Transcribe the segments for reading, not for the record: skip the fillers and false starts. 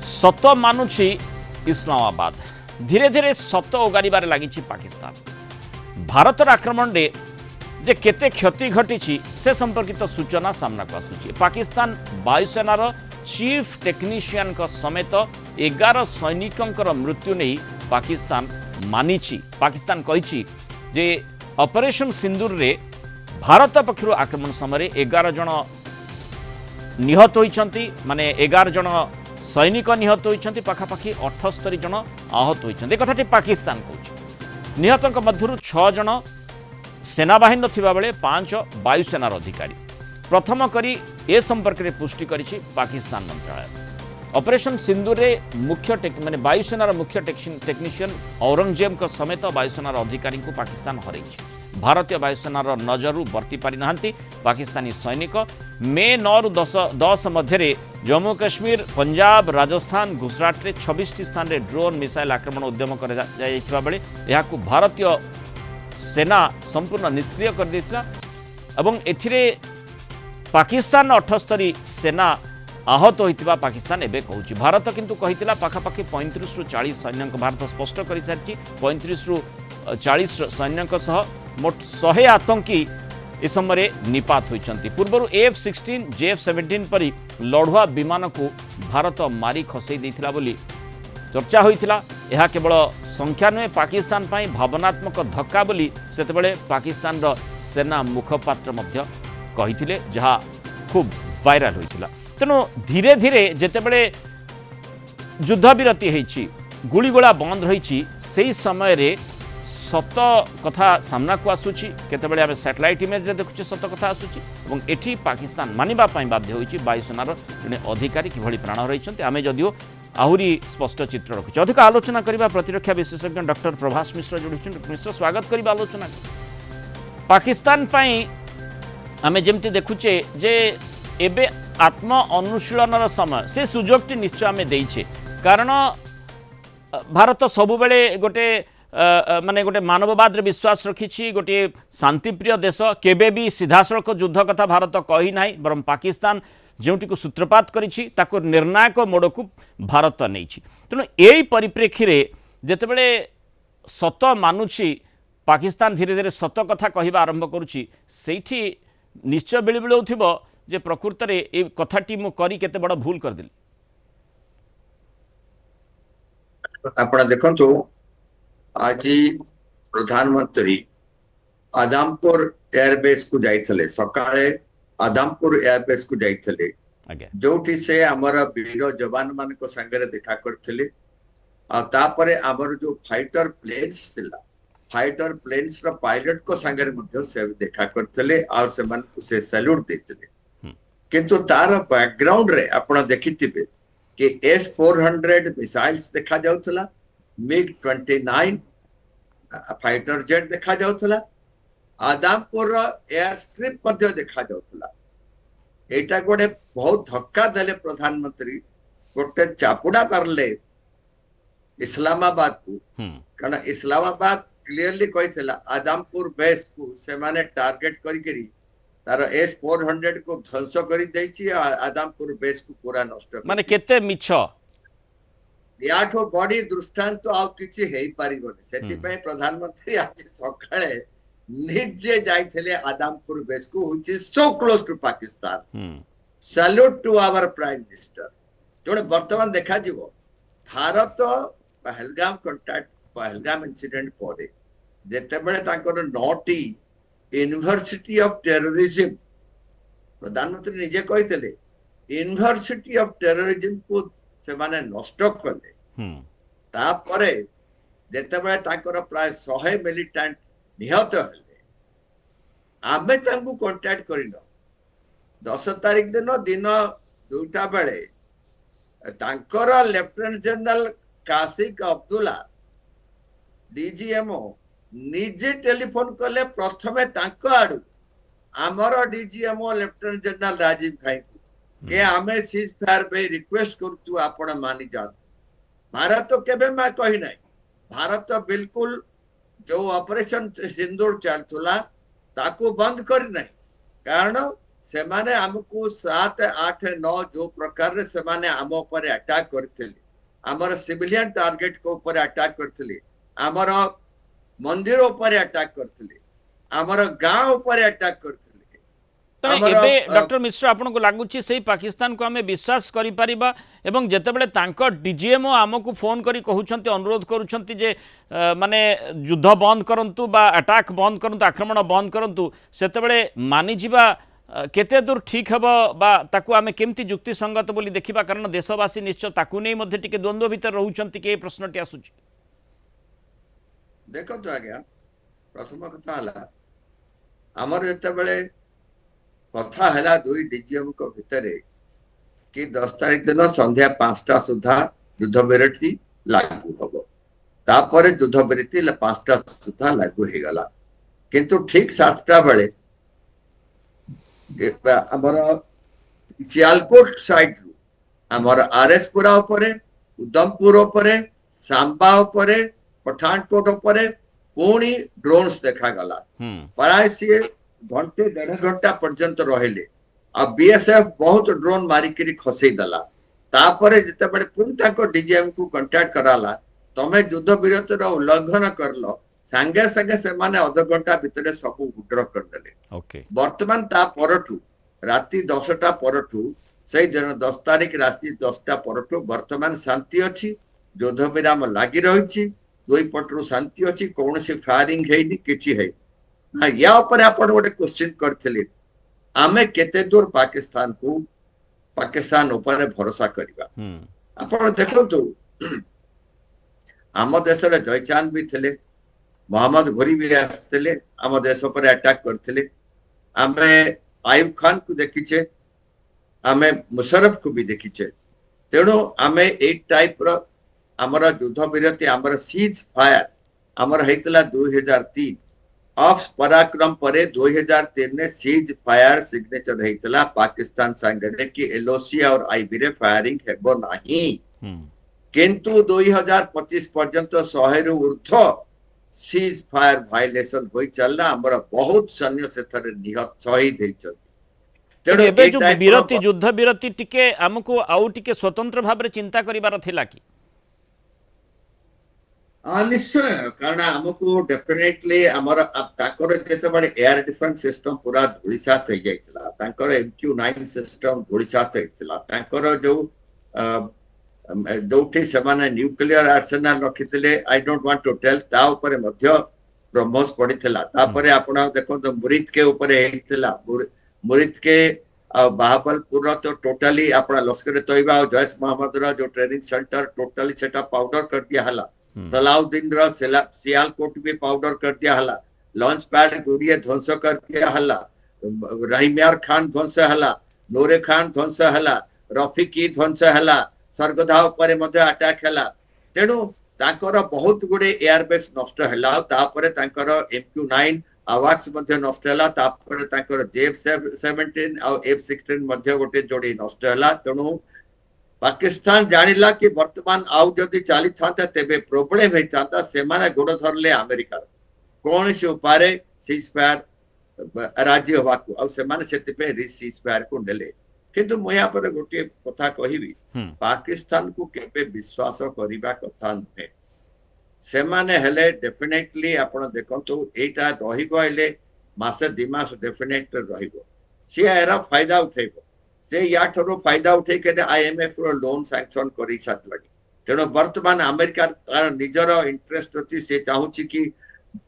सत मानुछि इस्लामाबाद धीरे धीरे सत ओगारिबार लागिछि पाकिस्तान। भारतर आक्रमण रे जे केते क्षति घटी से संपर्कित सूचना सामना को आसुछि। पाकिस्तान वायुसेनार चीफ टेक्नीशियन का समेत 11 सैनिकंकर मृत्यु नहीं पाकिस्तान मानिछि। पाकिस्तान कहिछि जे ऑपरेशन सिंदूर रे भारत पक्षरु आक्रमण समय 11 जन निहत होइछंती, माने 11 जन सैनिक निहत होइछंती, पाखापाखि 78 जन आहत होइछंती। कथाटी पाकिस्तान कहछि। निहतंक मध्यरु 6 जन सेनाबाहिनी थिबा बेले 5 वायुसेनार अधिकारी। प्रथम करी ए संपर्क में पुष्टि करिछि पाकिस्तान मंत्रालय। ऑपरेशन सिंदूर रे मुख्य माने वायुसेनार मुख्य टेक्नीशियन औरंगजेब को समेत वायुसेनार अधिकारी को पाकिस्तान हरैछि। भारतीय वायुसेनार नजरु बर्ती पारि नाहंती पाकिस्तानी सैनिक। मे 9 रु 10 मध्य जम्मू काश्मीर, पंजाब, राजस्थान, गुजरात रे 26 स्थान रे ड्रोन मिसाइल आक्रमण उद्यम कर जाइथिबा बेले एहाकु भारतीय सेना संपूर्ण निष्क्रिय कर देथिला एवं एथिरे पाकिस्तान 78 सेना आहत होइतिबा पाकिस्तान एबे कहूछि। भारत किंतु कहितिला पाखापाखि 35 रु 40 सैन्यक भारत स्पष्ट करि सारिछि। 35 रु 40 सैन्यक सह मोट 100 आतंकी ए समय निपात होइछंती। पूर्वरु F-16 JF-17 परि लढ़ुआ विमान को भारत मारी खसई देथिला बोली चर्चा होइथिला। यह केवल संख्या नुहे, पाकिस्तान पाई भावनात्मक धक्का बोली सेतेबेले पाकिस्तान रो सेना मुखपात्र मध्य कहिथिले, जहा खूब वायरल होइथिला। तेणु धीरे धीरे जेतेबेले युद्धविरति होइछि, गुलीगोला बंद रही, से समय रे सत कथा सामना को आसुछि। केतेबेले आमे सैटेलाइट इमेज रे देखुछे सत कथा आसुछि एवं एठी पाकिस्तान मानिबा पाई बाध्य होइछि वायुसेनार जने अधिकारी किभଳି प्राण रहिछन्ते। आमे जदियो आहुरी स्पष्ट चित्र रखुछे। अधिक आलोचना करिबा प्रतिरक्षा विशेषज्ञ डॉक्टर प्रभास मिश्र जोड़िछन। मिश्र स्वागत करिबा आलोचना। पाकिस्तान पाई आमे जेमति देखुछे जे एबे आत्म अनुशीलनर समय से सुजोगटी निश्चय आमे देइछे, कारण भारत सबु बेले गोटे माने गोटे मानववाद रे विश्वास रखिछि, गोटे शांतिप्रिय देश। केबे भी सीधासळख युद्ध कथा भारत कही नाही, बरम पाकिस्तान जोटी को सूत्रपात करिछि ताको निर्णायक मोड़ को भारत नहीं। तेणु यही परिप्रेक्षी रे जेतेबेले सत मानुछि पाकिस्तान धीरे धीरे सत कथा कहवा आरंभ करुछि, सेठी निश्चय बेले बेले होथिबो जे प्रकृत रे ए कथाटी मु करी केते बड़ भूल कर दिली। आपण देखंतु आज प्रधानमंत्री आदमपुर एयरबेस को जाइथले, सकाळे आदमपुर एयरबेस को जाइथले, जोठी से हमर वीर जवान मान को संगे देखा करथिले। आ तापरे हमर जो फाइटर प्लेन्स थिला, फाइटर प्लेन्स रो पायलट को संगे मध्ये से देखा करथिले और से मन को से सैल्यूट देथिले। किंतु तार बैकग्राउंड रे आपण देखिथिबे कि S-400 मिसाइल्स देखा जाउथला, MiG-29 फाइटर जेट देखा जाउथला, आदमपुर एयर स्ट्रिप मध्ये देखा जाउथला। एटा गोटे बहुत धक्का देले प्रधानमंत्री, गोटे चापुड़ा करले इस्लामाबाद को, कारण इस्लामाबाद क्लियरली कहिथिला आदमपुर बेस को से माने टारगेट करी करी तार S-400 को ध्वंस करी दैछि, आदमपुर बेस को पूरा नष्ट माने केते मिछ याठो बॉडी दृष्टांत तो आ किछि हेई पारिबोनी। सेति पय प्रधानमंत्री आज सकाळे निजे जाइथिले आदमपुर बेस को, which is so close to Pakistan. Salute to our prime minister. जोने वर्तमान देखा जीवो भारत पहलगाम कॉन्टैक्ट पहलगाम इंसिडेंट परे जेतेबेले तांकर 9टी यूनिवर्सिटी ऑफ टेररिज्म प्रधानमंत्री निजे कहिथिले यूनिवर्सिटी ऑफ टेररिज्म को से माने नष्ट करले। तापरे जेतेबेले तांकर प्राय 100 मिलिटेंट निहत हेले, आमे तांकु कांटेक्ट करिनो 10 तारिख दिन 2टा बेले तांकर लेफ्टिनेंट जनरल कासिक अब्दुल्ला डीजीएमओ निजे टेलीफोन कले प्रथमे तांको आडू आमर डीजीएमओ लेफ्टिनेंट जनरल राजीव खाई को के आमे सीज फायर पे रिक्वेस्ट करतु आपण मानि जा। भारत तो केबे मा कहि नाही, भारत तो बिल्कुल जो ऑपरेशन सिंदूर चलतुला ताको बंद करी नाही, कारण सेमाने हमको 7 8 9 जो प्रकार रे सेमाने आम ऊपर अटैक करथिले हमर सिविलियन टारगेट को ऊपर अटैक करथिले हमर मंदिर ऊपर अटैक करथिले हमर गांव ऊपर अटैक करथिले तेणु एबे डॉक्टर मिश्र आपन को लागुची सही पाकिस्तान को हमें विश्वास करि परिबा एवं जेतेबेले तांको डीजीएमओ आमको फोन करी कहउछंती अनुरोध करूछंती जे माने युद्ध बंद करंतु बा अटैक बंद करंतु आक्रमण बंद करंतु सेतेबेले मानि जिबा केते दूर ठीक हबो बा ताकू आमे केमती युक्ति संगत बोली देखिबा कारण देशवासी निश्चय ताकू नै मध्ये टिके द्वंद्व भीतर रहउछंती के प्रश्नटी आसुची देखो तो आज्ञा प्रथम कथा हला हमर जेतेबेले कथा है दुई डीजीएम को भितर कि 10 तारीख दिन संध्या 5टा सुधा युद्ध विरति लागू हम तापर युद्ध विरति 5टा सुधा लागू हो गला किंतु ठीक 7टा बेले हमर सियालकोट साइड रु हमर आरएसपुरा ऊपर उधमपुर ऊपर सांबा ऊपर पठानकोट ऊपर पुणी ड्रोन्स देखा गला प्राय सी घंटे 1.5 घंटा पर्यंत रहिले आ बीएसएफ बहुत ड्रोन मारिकरी खसई दला तापरे जते बड़े पुणी ताको डीजीएम को कांटेक्ट कराला तमे युद्ध विरतिर उल्लंघन करलो संगे संगे से माने आधा घंटा भितरे सब विड्रॉ कर देले ओके वर्तमान ता परठू राती 10टा परठू सही दिन 10 तारीख राती 10टा परठू वर्तमान शांति अछि युद्ध विराम लागि रहिछि दुई पटरू शांति अछि कोनोसी फायरिंग हेनी किछि है हाँ या ऊपर आपण गोटे क्वेश्चन करथिले आमे केते दूर पाकिस्तान को पाकिस्तान ऊपर भरोसा करिबा आपण देखंतु आम देश रे जयचांद भी थिले मोहम्मद घोरी भी आसथिले आम देश ऊपर अटैक करथिले आमे आयुब खान को देखिचे आमे मुशर्रफ को भी देखिचे तेणु आमे एक टाइप रो हमर युद्ध विरति हमर सीज फायर हमर हेतला 2003 ऑफ पराक्रम परे 2003 ने सीज फायर सिग्नेचर हेतला पाकिस्तान संगे कि एलओसी और आईबी रे फायरिंग हेबो नाही किंतु 2025 पर्यंत 100 रु ऊर्ध्व सीज फायर वायलेशन होई चलला हमर बहुत सैन्य से थरे निहत शहीद हेचत तेणु एबे जो विरति युद्ध विरति टिके हमको आउ टिके स्वतंत्र भाव रे चिंता करिवार थिला कि निश्चय कारण हमको डेफिनेटली हमर ताकर जेते बडे एयर डिफेंस सिस्टम पूरा धुलिसात हो जाइतला ताकर MQ9 सिस्टम धुलिसात होइतला ताकर जो जोठी समान न्यूक्लियर आर्सेनल रखितले I don't want to tell ता ऊपर मध्य ब्रह्मोस पडितला तापरे आपण देखो तो मुरिद के ऊपर हेतला मुरिद के बाहबलपुर तो टोटली अपना लश्कर तोयबा और जैश मोहम्मद रा जो ट्रेनिंग सेंटर टोटली सेटा पाउडर कर दिया हला तलाउद्दीन रा सियालकोट भी पाउडर कर दिया हला लॉन्च पैड गुड़िए ध्वंस कर दिया हला रहीमियार खान ध्वंस हला नूरे खान ध्वंस हला रफिकी ध्वंस हला सरगधा ऊपर मध्य अटैक हला तेणु ताकर बहुत गुडे एयरबेस नष्ट हला तापरे ताकर MQ9 आवाक्स मध्य नष्ट हला तापरे ताकर F-17 और F-16 मध्य गोटे जोड़ी नष्ट हला तेणु पाकिस्तान जानिला कि वर्तमान आउ जदि चली था तेबे प्रॉब्लम होता से माने गोड़ धरले अमेरिका कौन से उपारे सीज फायर राज्य हवा को आ से माने सेति पे सीज फायर को नेले किंतु मु या पर गोटे कथा कहिबी पाकिस्तान को केबे विश्वास करिबा कथा नहे से माने हेले डेफिनेटली आपण देखंतु एटा रहिबो एले मासे दिमास डेफिनेट रहिबो से एरा फायदा उठेबो से या ठरो फायदा उठे के आईएमएफ रो लोन सैंक्शन करी साथ लगी तेणु वर्तमान अमेरिका तार निजर इंटरेस्ट अछि से चाहूची कि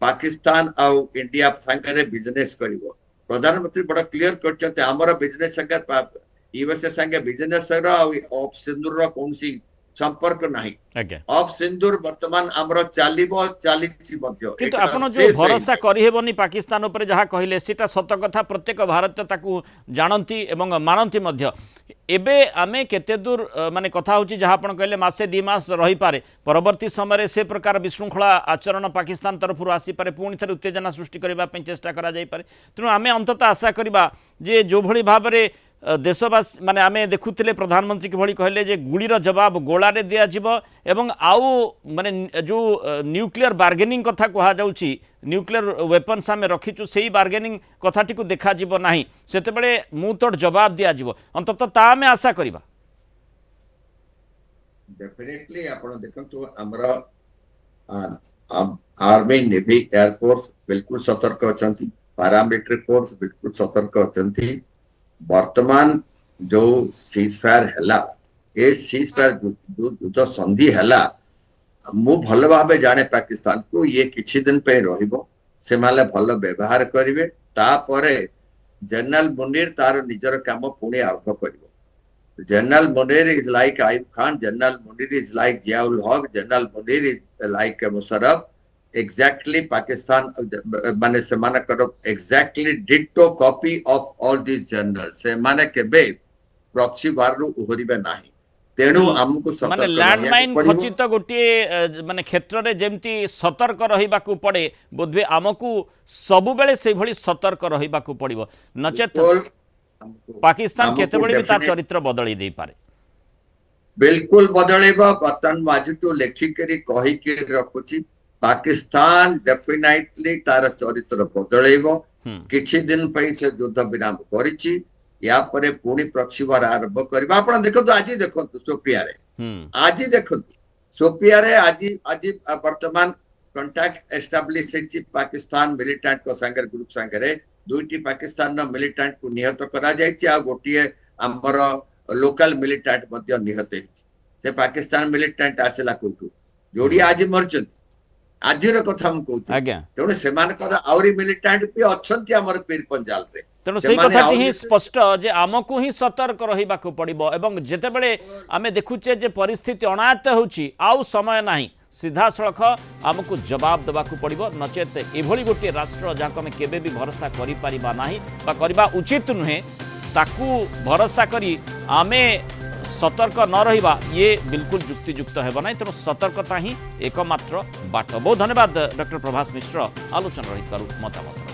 पाकिस्तान और इंडिया संगे बिजनेस करिवो प्रधानमंत्री बड़ा क्लियर करछते हमर बिजनेस संगे यूएसए संगे बिजनेस रो ऑफ सिंदूर रो कोनसी संपर्क नाही ऑफ सिंदूर वर्तमान हमर चालिबो चालिछि मध्य किंतु आपण जो भरोसा करि हेबनी पाकिस्तान ऊपर जहा कहिले सेटा सत कथा प्रत्येक भारतीय ताकू जानंती एवं मानंती मध्य एबे आमे केते दूर माने कथा होची जहा आपण कहले मासे 2 मास रही पारे परवर्ती समय से प्रकार विशृंखला आचरण पाकिस्तान तरफ आसी पारे पुणी थरे उत्तेजना सृष्टि करबा पे चेष्टा करा जाई पारे तेणु आमे अंततः आशा करबा जे जो भली भाव रे देशवासी माने आमे देखुथिले प्रधानमंत्री किभଳି कहले जे गुलीर जवाब गोलारे दिया जिवो एवं आउ माने जो न्यूक्लियर बार्गेनिंग कथा कहा जाउची न्यूक्लियर वेपन्स आमे रखिचु सेही बार्गेनिंग कथाटी को देखा जिवो नाही सेतेबेले मुतोड़ जवाब दिया जिवो अंततः ता आमे आशा करिबा डेफिनेटली आपण देखंतु हमरा आर्मी नेवी एयरफोर्स बिल्कुल सतर्क अछंती पैरामिलिटरी फोर्स बिल्कुल सतर्क अछंती वर्तमान जो सीज फायर हैला ए सीज फायर युद्ध संधि हैला मु भल भाबे जाने पाकिस्तान को ये किछि दिन पे रहिबो से माले भल व्यवहार करिवे तापरे जनरल मुनीर तार निजर काम पुणी आरंभ करिवो general Munir is like Ayub Khan general Munir is like Ziaul Haq general Munir is like Musharraf exactly Pakistan माने से माने करो exactly ditto copy of all these journals से माने केबे प्रॉक्सी वार रु उहरिबे नाही तेणु हमकु सतर्क माने लैंडमाइन खचित गोटे माने क्षेत्र रे जेमती सतर्क रहिबा को पड़े बोधवे हमकु सब बेले से भली सतर्क रहिबा को पड़िबो नचेत पाकिस्तान केते बड़ी भी तार चरित्र बदली दे पारे बिल्कुल बदलेबा बतन माजिटो लेखि करी कहि के रखुची पाकिस्तान डेफिनेटली तार चरित्र बदलेबो किछि दिन पई से युद्ध विराम करिछि या परे पुणी प्रॉक्सी वार आरंभ करबा आपण देखतो आज देखतो सोफिया रे आज देखतो सोफिया रे आज वर्तमान कांटेक्ट एस्टैब्लिश है पाकिस्तान मिलिटेंट को संगर ग्रुप संगरे दुईटी पाकिस्तान न मिलिटेंट को निहत करा जायछि आ गोटिए हमर लोकल मिलिटेंट मध्ये निहत है से पाकिस्तान मिलिटेंट आसेला कोठू जोडी आज मरचंती आजिर कथा हम कहू तेणु सेमानकर आउरी मिलिटेंट भी अछंती हमर पीर पंजाल रे तेणु से कथा ही स्पष्ट जे आमको ही सतर्क रहिबा को पड़िबो एवं जेते बेले आमे देखुचे जे परिस्थिति अनायत्त होची आउ समय नाही सीधा सड़क आमको जवाब देवा को पड़िबो नचेत एभली गोटे राष्ट्र जाको आमे केबे भी भरोसा करि परिबा नाही बा करबा उचित नुहे ताकू भरोसा करी आमे सतर्क न रहिबा ये बिल्कुल युक्तियुक्त हेबो नाही तेणु सतर्कता ही एकमात्र बाट बहुत धन्यवाद डॉक्टर प्रभास मिश्र आलोचना रही मतामत